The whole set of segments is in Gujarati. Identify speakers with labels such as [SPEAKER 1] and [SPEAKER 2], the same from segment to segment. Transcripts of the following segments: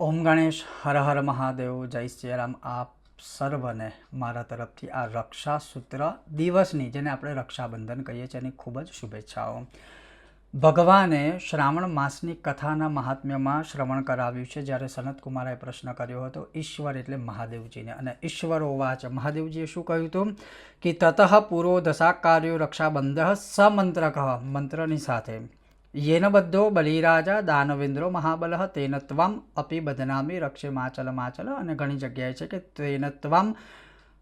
[SPEAKER 1] ઓમ ગણેશ હર હર મહાદેવ જય શ્રી રામ. આપ સર્વને મારા તરફથી આ રક્ષાસૂત્ર દિવસની, જેને આપણે રક્ષાબંધન કહીએ છીએ, એની ખૂબ જ શુભેચ્છાઓ. ભગવાને શ્રાવણ માસની કથાના મહાત્મ્યમાં શ્રવણ કરાવ્યું છે. જ્યારે સનતકુમારે પ્રશ્ન કર્યો હતો ઈશ્વર એટલે મહાદેવજીને, અને ઈશ્વરોવાચ, મહાદેવજીએ શું કહ્યું હતું કે તતઃ પૂરો દશાકાર્યો રક્ષાબંધ સમંત્રક, મંત્રની સાથે, येन बद्धो बलिराजा दानवेन्द्रो महाबलः तेन त्वम् अपि बदनामी रक्षे माचल माचल. અને ઘણી જગ્યાએ છે કે તેન ત્વમ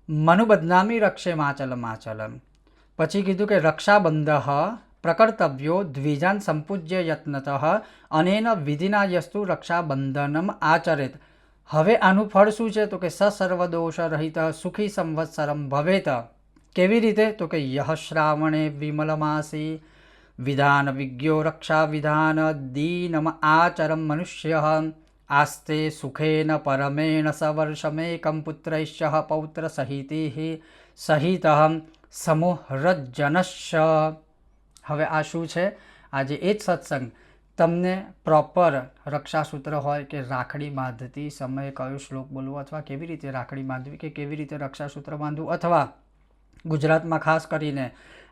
[SPEAKER 1] મનુ બદનામી રક્ષે માચલ માચલ. પછી કીધું કે રક્ષાબંધઃ પ્રકર્તવ્યો દ્વિજાન સંપૂજ્ય યત્નતઃ અનેન વિધિના યસ્તુ રક્ષાબંધનમ આચરેત. હવે આનું ફળ શું છે? તો કે સસર્વદોષ રહિત સુખી સંવત્સરમ ભવેત. કેવી રીતે? તો કે યહ શ્રાવણે વિમલમાસી વિધાન વિજ્ઞો રક્ષા વિધાન દીનમ આચરમ મનુષ્ય આસ્તે સુખેન પરમેણ સવર્ષમેકમ પુત્રૈશ્ચ પૌત્ર સહિત સમુહરજનશ. હવે આ શું છે? આજે એ જ સત્સંગ તમને પ્રોપર રક્ષાસૂત્ર હોય કે રાખડી બાંધતી સમયે કયો શ્લોક બોલવો, અથવા કેવી રીતે રાખડી બાંધવી, કે કેવી રીતે રક્ષાસૂત્ર બાંધવું, અથવા ગુજરાતમાં ખાસ કરીને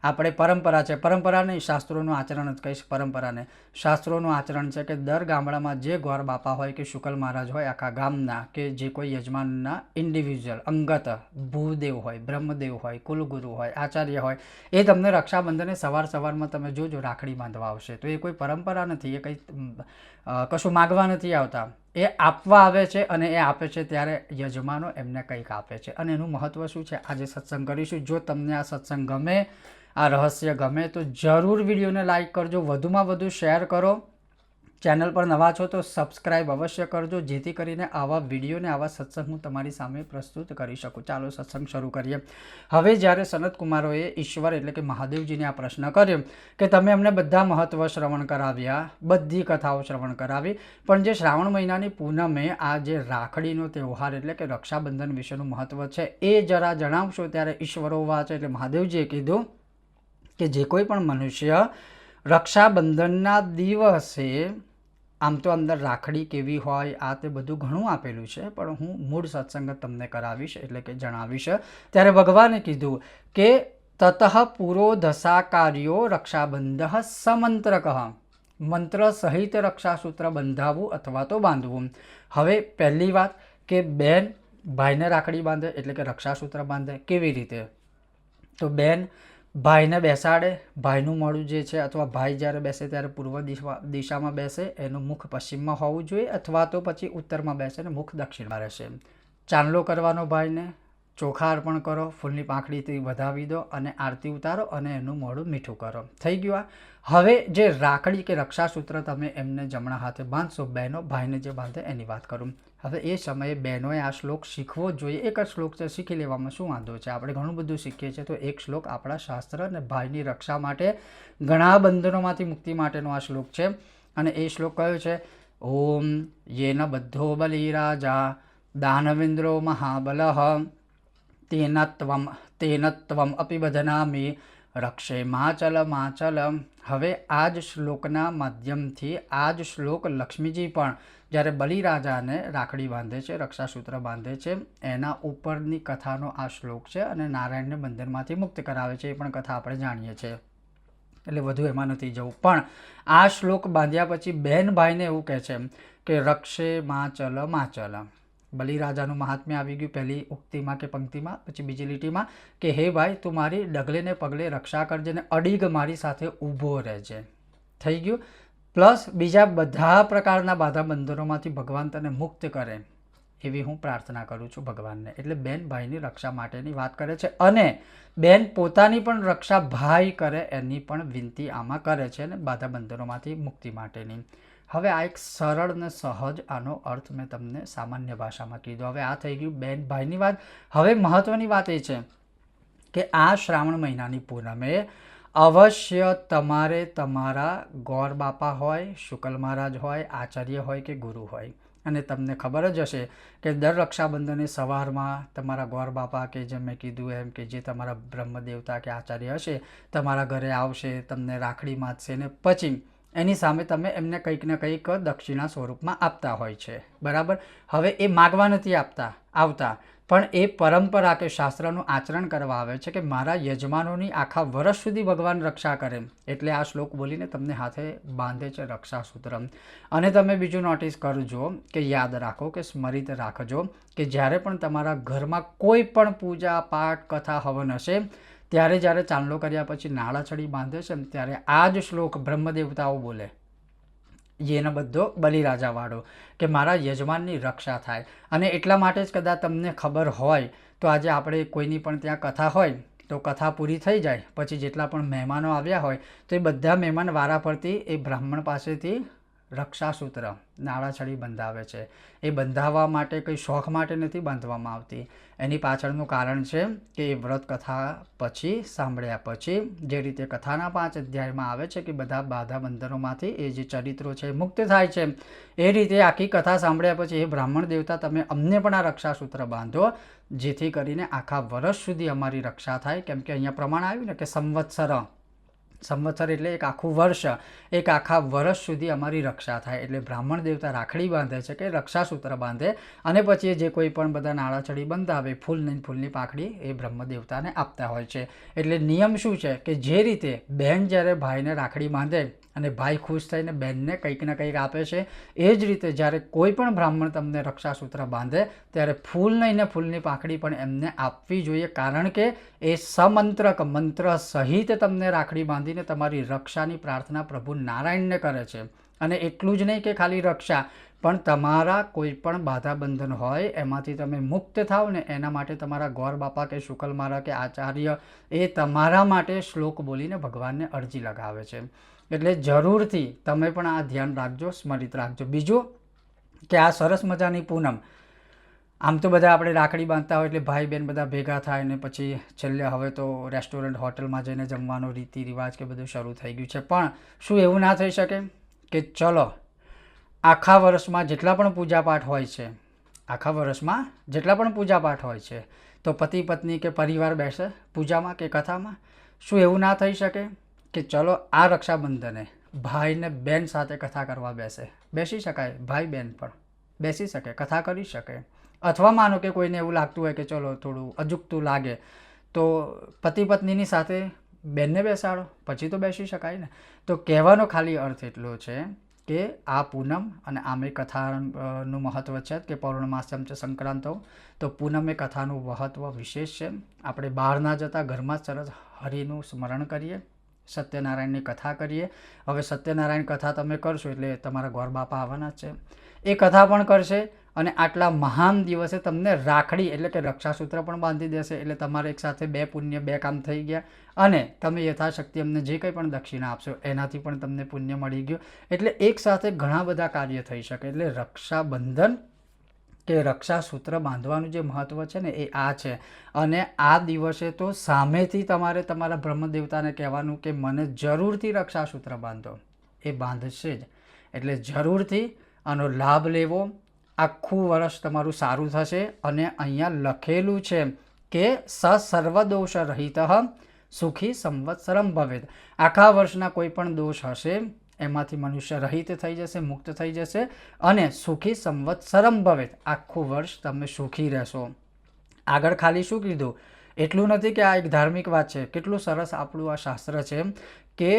[SPEAKER 1] આપણે પરંપરા છે, પરંપરા નહીં, શાસ્ત્રોનું આચરણ જ કહીશ. પરંપરાને શાસ્ત્રોનું આચરણ છે કે દર ગામડામાં જે ગોર બાપા હોય કે શુકલ મહારાજ હોય, આખા ગામના, કે જે કોઈ યજમાનના ઇન્ડિવિજ્યુઅલ અંગત ભૂદેવ હોય, બ્રહ્મદેવ હોય, કુલગુરુ હોય, આચાર્ય હોય, એ તમને રક્ષાબંધને સવારમાં તમે જોજો રાખડી બાંધવા આવશે. તો એ કોઈ પરંપરા નથી, એ કંઈ કશું માગવા નથી આવતા, એ આપવા આવે છે. અને એ આપે છે ત્યારે યજમાનો એમને કંઈક આપે છે, અને એનું મહત્ત્વ શું છે આજે સત્સંગ કરીશું. જો તમને આ સત્સંગ ગમે, આ રહસ્ય ગમે, તો જરૂર વિડીયોને લાઈક કરજો, વધુમાં વધુ શેર કરો. ચેનલ પર નવા છો તો સબસ્ક્રાઈબ અવશ્ય કરજો, જેથી કરીને આવા વિડીયોને, આવા સત્સંગ હું તમારી સામે પ્રસ્તુત કરી શકું. ચાલો સત્સંગ શરૂ કરીએ. હવે જ્યારે સનતકુમારોએ ઈશ્વર એટલે કે મહાદેવજીને આ પ્રશ્ન કર્યો કે તમે અમને બધા મહત્વ શ્રવણ કરાવ્યા, બધી કથાઓ શ્રવણ કરાવી, પણ જે શ્રાવણ મહિનાની પૂનમે આ જે રાખડીનો તહેવાર એટલે કે રક્ષાબંધન વિશેનું મહત્વ છે એ જરા જણાવશો. ત્યારે ઈશ્વરોવાચ એટલે મહાદેવજીએ કીધું કે જે કોઈ પણ મનુષ્ય રક્ષાબંધનના દિવસે, આમ તો અંદર રાખડી કેવી હોય આ તે બધું ઘણું આપેલું છે, પણ હું મૂળ સત્સંગ તમને કરાવીશ એટલે કે જણાવીશ. ત્યારે ભગવાને કીધું કે તતઃ પૂરો દશાકાર્યો રક્ષાબંધ સમંત્રક, મંત્ર સહિત રક્ષાસૂત્ર બંધાવવું અથવા તો બાંધવું. હવે પહેલી વાત કે બેન ભાઈને રાખડી બાંધે એટલે કે રક્ષાસૂત્ર બાંધે. કેવી રીતે? તો બેન ભાઈને બેસાડે, ભાઈનું મોઢું જે છે, અથવા ભાઈ જ્યારે બેસે ત્યારે પૂર્વ દિશામાં બેસે, એનું મુખ પશ્ચિમમાં હોવું જોઈએ, અથવા તો પછી ઉત્તરમાં બેસે ને મુખ દક્ષિણમાં રહેશે. ચાંદલો કરવાનો ભાઈને, ચોખા અર્પણ કરો, ફૂલની પાંખડીથી વધાવી દો અને આરતી ઉતારો અને એનું મોઢું મીઠું કરો. થઈ ગયું. હવે જે રાખડી કે રક્ષાસૂત્ર તમે એમને જમણા હાથે બાંધશો, બહેનો ભાઈને જે બાંધે એની વાત કરું. હવે એ સમયે બહેનોએ આ શ્લોક શીખવો જ જોઈએ. એક જ શ્લોક છે, શીખી લેવામાં શું વાંધો છે? આપણે ઘણું બધું શીખીએ છીએ. તો એક શ્લોક આપણા શાસ્ત્ર અને ભાઈની રક્ષા માટે, ઘણા બંધનોમાંથી મુક્તિ માટેનો આ શ્લોક છે. અને એ શ્લોક કયો છે? ઓમ યેન બધ્ધો બલિરાજા દાનવેન્દ્રો મહાબલઃ તેન ત્વમ અપી બધનામી રક્ષે માચલ માચલ. હવે આ જ શ્લોકના માધ્યમથી, આ જ શ્લોક લક્ષ્મીજી પણ જ્યારે બલિરાજાને રાખડી બાંધે છે, રક્ષાસૂત્ર બાંધે છે, એના ઉપરની કથાનો આ શ્લોક છે, અને નારાયણને બંધનમાંથી મુક્ત કરાવે છે. એ પણ કથા આપણે જાણીએ છીએ, એટલે વધુ એમાં નથી જવું. પણ આ શ્લોક બાંધ્યા પછી બહેન ભાઈને એવું કહે છે કે રક્ષે માચલ માચલ. બલિરાજાનું મહાત્મ્ય આવી ગયું પહેલી ઉક્તિમાં કે પંક્તિમાં. પછી બીજી લીટીમાં કે હે ભાઈ, તું મારી ડગલે ને પગલે રક્ષા કરજે ને અડીગ મારી સાથે ઊભો રહેજે. થઈ ગયું. પ્લસ બીજા બધા પ્રકારના બાધા બંધનોમાંથી ભગવાન તને મુક્ત કરે એવી હું પ્રાર્થના કરું છું ભગવાનને. એટલે બેન ભાઈની રક્ષા માટેની વાત કરે છે, અને બેન પોતાની પણ રક્ષા ભાઈ કરે એની પણ વિનંતી આમાં કરે છે, અને બાધા બંધનોમાંથી મુક્તિ માટેની. હવે આ એક સરળ ને સહજ આનો અર્થ મેં તમને સામાન્ય ભાષામાં કીધો. હવે આ થઈ ગયું બેન ભાઈની વાત. હવે મહત્વની વાત એ છે કે આ શ્રાવણ મહિનાની પૂનમે અવશ્ય તમારે તમારા ગોર બાપા હોય, શુકલ મહારાજ હોય, આચાર્ય હોય કે ગુરુ હોય, અને તમને ખબર જ હશે કે દર રક્ષાબંધને સવારમાં તમારા ગોર બાપા, કે જેમ મેં કીધું એમ, કે જે તમારા બ્રહ્મ દેવતા કે આચાર્ય હશે, તમારા ઘરે આવશે, તમને રાખડી બાંધશે, ને પછી એની સામે તમે એમને કંઈક ને કંઈક દક્ષિણા સ્વરૂપમાં આપતા હોય છે, બરાબર. હવે એ માગવા નથી આવતા, પણ એ પરંપરા કે શાસ્ત્રનું આચરણ કરવા આવે છે કે મારા યજમાનોની આખા વર્ષ સુધી ભગવાન રક્ષા કરે, એટલે આ શ્લોક બોલીને તમને હાથે બાંધે છે રક્ષાસૂત્ર. અને તમે બીજું નોટિસ કરજો કે યાદ રાખો કે સ્મરિત રાખજો કે જ્યારે પણ તમારા ઘરમાં કોઈ પણ પૂજા પાઠ કથા હવન હશે ત્યારે જ્યારે ચાંદલો કર્યા પછી નાળાછડી બાંધે છે ત્યારે આ જ શ્લોક બ્રહ્મદેવતાઓ બોલે, જેનો બધો બલિરાજાવાળો, કે મારા યજમાનની રક્ષા થાય. અને એટલા માટે જ કદાચ તમને ખબર હોય તો આજે આપણે કોઈની પણ ત્યાં કથા હોય તો કથા પૂરી થઈ જાય પછી જેટલા પણ મહેમાનો આવ્યા હોય તો એ બધા મહેમાન વારા પરથી એ બ્રાહ્મણ પાસેથી રક્ષાસૂત્ર નાળાછડી બંધાવે છે. એ બંધાવવા માટે કંઈ શોખ માટે નથી બાંધવામાં આવતી, એની પાછળનું કારણ છે કે એ વ્રત કથા પછી સાંભળ્યા પછી જે રીતે કથાના 5 અધ્યાયમાં આવે છે કે બધા બાધા બંધનોમાંથી એ જે ચરિત્રો છે મુક્ત થાય છે, એ રીતે આખી કથા સાંભળ્યા પછી એ બ્રાહ્મણ દેવતા તમે અમને પણ આ રક્ષાસૂત્ર બાંધો જેથી કરીને આખા વર્ષ સુધી અમારી રક્ષા થાય. કેમ કે અહીંયા પ્રમાણ આવ્યું ને કે સંવત્સર એટલે એક આખું વર્ષ, એક આખા વર્ષ સુધી અમારી રક્ષા થાય. એટલે બ્રાહ્મણ દેવતા રાખડી બાંધે છે કે રક્ષાસૂત્ર બાંધે અને પછી જે કોઈ પણ બધા નાળાછડી બંધાવે ફૂલની પાખડી એ બ્રહ્મ દેવતાને આપતા હોય છે. એટલે નિયમ શું છે કે જે રીતે બહેન જ્યારે ભાઈને રાખડી બાંધે અને ભાઈ ખુશ થઈને બહેનને કંઈક ને કંઈક આપે છે, એ જ રીતે જ્યારે કોઈ પણ બ્રાહ્મણ તમને રક્ષાસૂત્ર બાંધે ત્યારે ફૂલ નહીં ને ફૂલની પાખડી પણ એમને આપવી જોઈએ, કારણ કે એ સમંત્રક મંત્ર સહિત તમને રાખડી બાંધીને તમારી રક્ષાની પ્રાર્થના પ્રભુ નારાયણને કરે છે. અને એટલું જ નહીં કે ખાલી રક્ષા, પણ તમારા કોઈ પણ બાધા બંધન હોય એમાંથી તમે મુક્ત થાવ ને એના માટે તમારા ગોર બાપા કે શુકલ મારા કે આચાર્ય એ તમારા માટે શ્લોક બોલીને ભગવાનને અરજી લગાવે છે. એટલે જરૂરથી તમે પણ આ ધ્યાન રાખજો, સ્મરિત રાખજો. બીજું કે આ સરસ મજાની પૂનમ, આમ તો બધા આપણે રાખડી બાંધતા હોય એટલે ભાઈ બહેન બધા ભેગા થાય ને પછી છેલ્લે હવે તો રેસ્ટોરન્ટ હોટલમાં જઈને જમવાનો રીતિ રિવાજ કે બધું શરૂ થઈ ગયું છે. પણ શું એવું ના થઈ શકે કે ચલો આખા વર્ષમાં જેટલા પણ પૂજાપાઠ હોય છે, આખા વર્ષમાં જેટલા પણ પૂજાપાઠ હોય છે તો પતિ પત્ની કે પરિવાર બેસે પૂજામાં કે કથામાં? શું એવું ના થઈ શકે કે ચલો આ રક્ષાબંધને ભાઈ ને બેન સાથે કથા કરવા બેસી શકાય, ભાઈ બહેન પણ બેસી શકે, કથા કરી શકે. અથવા માનો કે કોઈને એવું લાગતું હોય કે ચલો થોડું અજુગતું લાગે તો પતિ પત્નીની સાથે બેનને બેસાડો, પછી તો બેસી શકાય ને. તો કહેવાનો ખાલી અર્થ એટલો છે કે આ પૂનમ અને આમે કથાનું મહત્ત્વ છે કે પૌર્ણમાસ્યમ છે સંક્રાંતો, તો પૂનમે કથાનું મહત્ત્વ વિશેષ છે. આપણે બહાર ના જતા ઘરમાં જ સરસ હરિનું સ્મરણ કરીએ, સત્યનારાયણની કથા કરીએ. હવે સત્યનારાયણ કથા તમે કરશો એટલે તમારા ગોર બાપા આવવાના છે, એ કથા પણ કરશે અને આટલા મહાન દિવસે તમને રાખડી એટલે કે રક્ષાસૂત્ર પણ બાંધી દેશે. એટલે તમારે એક સાથે 2 પુણ્ય 2 કામ થઈ ગયા અને તમે યથાશક્તિ અમને જે કંઈ પણ દક્ષિણા આપશો એનાથી પણ તમને પુણ્ય મળી ગયું. એટલે એક સાથે ઘણા બધા કાર્ય થઈ શકે. એટલે રક્ષાબંધન કે રક્ષાસૂત્ર બાંધવાનું જે મહત્ત્વ છે ને એ આ છે. અને આ દિવસે તો સામેથી તમારે તમારા બ્રહ્મદેવતાને કહેવાનું કે મને જરૂરથી રક્ષાસૂત્ર બાંધો, એ બાંધશે જ. એટલે જરૂરથી આનો લાભ લેવો, આખું વર્ષ તમારું સારું થશે. અને અહીંયા લખેલું છે કે સર્વદોષ રહિત સુખી સંવત્સરમ ભવેત. આખા વર્ષના કોઈ પણ દોષ હશે એમાંથી મનુષ્ય રહિત થઈ જશે, મુક્ત થઈ જશે અને સુખી સંવત્સરમ ભવેત, આખું વર્ષ તમે સુખી રહેશો. આગળ ખાલી શું કીધું એટલું નથી કે આ એક ધાર્મિક વાત છે, કેટલું સરસ આપણું આ શાસ્ત્ર છે કે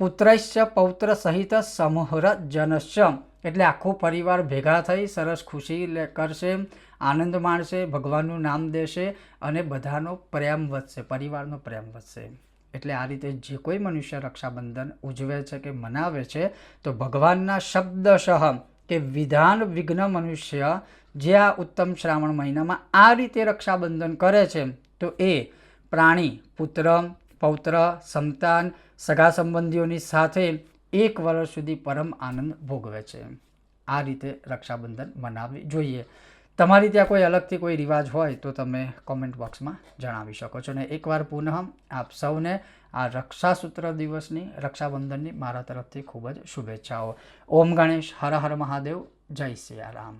[SPEAKER 1] પુત્રશ્ચ પૌત્ર સહિત સમૂહર જનશ્ચ, એટલે આખો પરિવાર ભેગા થઈ સરસ ખુશી કરશે, આનંદ માણશે, ભગવાનનું નામ દેશે અને બધાનો પ્રેમ વધશે, પરિવારનો પ્રેમ વધશે. એટલે આ રીતે જે કોઈ મનુષ્ય રક્ષાબંધન ઉજવે છે કે મનાવે છે તો ભગવાનના શબ્દશઃ કે વિધાન વિઘ્ન મનુષ્ય જે આ ઉત્તમ શ્રાવણ મહિનામાં આ રીતે રક્ષાબંધન કરે છે તો એ પ્રાણી પુત્ર પૌત્ર સંતાન સગા સંબંધીઓની સાથે 1 વર્ષ સુધી પરમ આનંદ ભોગવે છે. આ રીતે રક્ષાબંધન મનાવવી જોઈએ. તમારી ત્યાં કોઈ અલગથી કોઈ રિવાજ હોય તો તમે કોમેન્ટ બોક્સમાં જણાવી શકો છો. અને એકવાર પુનઃ આપ સૌને આ રક્ષાસૂત્ર દિવસની રક્ષાબંધનની મારા તરફથી ખૂબ જ શુભેચ્છાઓ. ઓમ ગણેશ, હર હર મહાદેવ, જય સિયારામ.